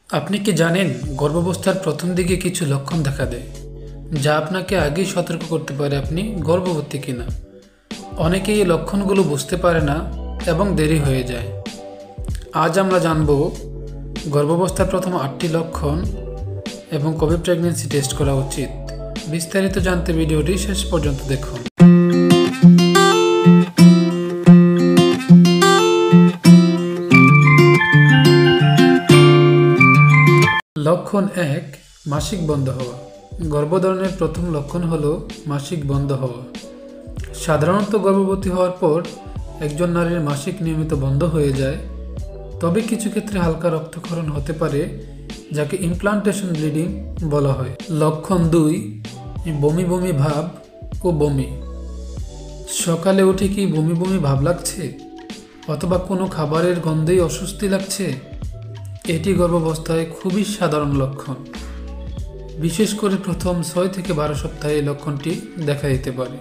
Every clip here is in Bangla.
আপনি কি জানেন গর্ভাবস্থার প্রথম দিকে কিছু লক্ষণ দেখা দেয় যা আপনাকে আগেই সতর্ক করতে পারে আপনি গর্ভবতী কিনা। অনেকেই এই লক্ষণগুলো বুঝতে পারে না এবং দেরি হয়ে যায়। আজ আমরা জানব গর্ভাবস্থার প্রথম 8টি লক্ষণ এবং কবে প্রেগন্যান্সি টেস্ট করা উচিত। বিস্তারিত জানতে ভিডিওটি শেষ পর্যন্ত দেখুন। লক্ষণ 1, মাসিক বন্ধ হওয়া। গর্ভধারণের প্রথম লক্ষণ হলো মাসিক বন্ধ হওয়া। সাধারণত গর্ভবতী হওয়ার পর একজন নারীর মাসিক নিয়মিত বন্ধ হয়ে যায়, তবে কিছু ক্ষেত্রে হালকা রক্তক্ষরণ হতে পারে, যাকে ইমপ্লান্টেশন ব্লিডিং বলা হয়। লক্ষণ 2, বমি বমি ভাব ও বমি। সকালে উঠে কি বমি বমি ভাব লাগছে অথবা কোনো খাবারের গন্ধেই অস্বস্তি লাগছে? এটি গর্ভাবস্থায় খুবই সাধারণ লক্ষণ। বিশেষ করে প্রথম 6 থেকে 12 সপ্তাহে এই লক্ষণটি দেখা দিতে পারে।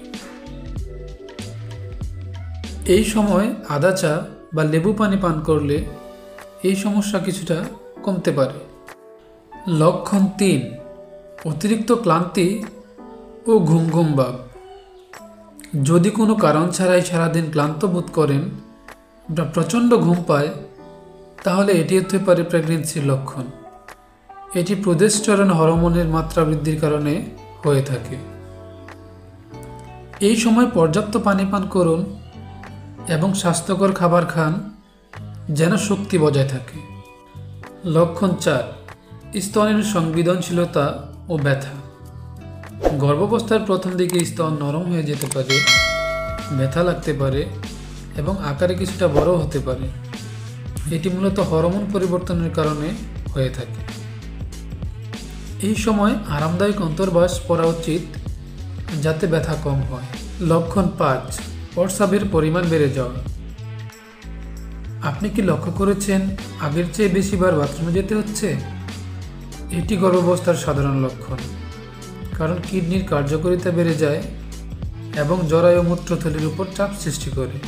এই সময় আদা চা বা লেবু পানি পান করলে এই সমস্যা কিছুটা কমতে পারে। লক্ষণ 3, অতিরিক্ত ক্লান্তি ও ঘুম ঘুম ভাব। যদি কোনো কারণ ছাড়াই সারাদিন ক্লান্ত বোধ করেন বা প্রচণ্ড ঘুম পায়, তাহলে এটি হতে পারে প্রেগন্যান্সির লক্ষণ। এটি প্রোজেস্টেরন হরমোনের মাত্রা বৃদ্ধির কারণে হয়ে থাকে। এই সময় পর্যাপ্ত পানি পান করুন এবং স্বাস্থ্যকর খাবার খান যেন শক্তি বজায় থাকে। লক্ষণ 4, স্তনের সংবেদনশীলতা ও ব্যথা। গর্ভাবস্থার প্রথম দিকে স্তন নরম হয়ে যেতে পারে, ব্যথা লাগতে পারে এবং আকারে কিছুটা বড় হতে পারে। এটি মূলত হরমোন পরিবর্তনের কারণে হয়ে থাকে। এই সময় আরামদায়ক অন্তর্বাস পরা উচিত যাতে ব্যথা কম হয়। লক্ষণ 5, প্রস্রাবের পরিমাণ বেড়ে যাওয়া। আপনি কি লক্ষ্য করেছেন আগের চেয়ে বেশিবার বাথরুমে যেতে হচ্ছে? এটি গর্ভাবস্থার সাধারণ লক্ষণ, কারণ কিডনির কার্যকারিতা বেড়ে যায় এবং জরায়ু মূত্রথলির উপর চাপ সৃষ্টি করে।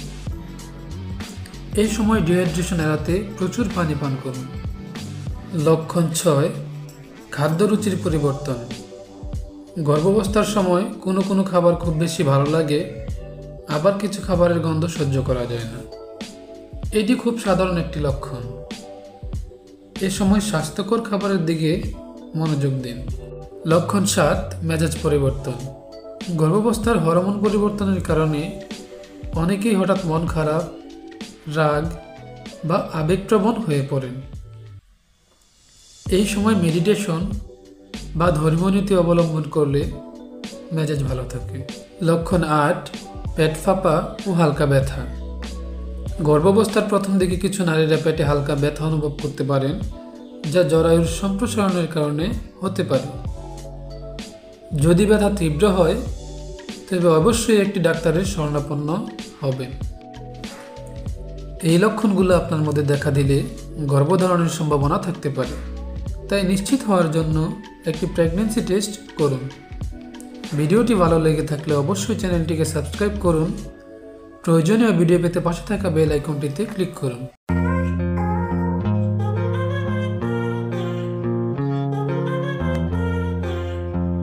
এই সময় ডিহাইড্রেশন এড়াতে প্রচুর পানি পান করুন। লক্ষণ 6, খাদ্য রুচির পরিবর্তন। গর্ভাবস্থার সময় কোনো খাবার খুব বেশি ভালো লাগে, আবার কিছু খাবারের গন্ধ সহ্য করা যায় না। এটি খুব সাধারণ একটি লক্ষণ। এ সময় স্বাস্থ্যকর খাবারের দিকে মনোযোগ দিন। লক্ষণ 7, মেজাজ পরিবর্তন। গর্ভাবস্থার হরমোন পরিবর্তনের কারণে অনেকেই হঠাৎ মন খারাপ, রাগ বা আবেগপ্রবণ হয়ে পড়েন। এই সময় মেডিটেশন বা ধর্মীয় নীতি অবলম্বন করলে মেজাজ ভালো থাকে। লক্ষণ 8, পেট ফাঁপা ও হালকা ব্যথা। গর্ভাবস্থার প্রথম দিকে কিছু নারীরা পেটে হালকা ব্যথা অনুভব করতে পারেন, যা জরায়ুর সম্প্রসারণের কারণে হতে পারে। যদি ব্যথা তীব্র হয় তবে অবশ্যই একটি ডাক্তারের শরণাপন্ন হবেন। এই লক্ষণগুলো আপনার মধ্যে দেখা দিলে গর্ভধারণের সম্ভাবনা থাকতে পারে, তাই নিশ্চিত হওয়ার জন্য একটি প্রেগন্যান্সি টেস্ট করুন। ভিডিওটি ভালো লেগে থাকলে অবশ্যই চ্যানেলটিকে সাবস্ক্রাইব করুন। প্রয়োজনীয় ভিডিও পেতে পাশে থাকা বেল আইকনটিতে ক্লিক করুন।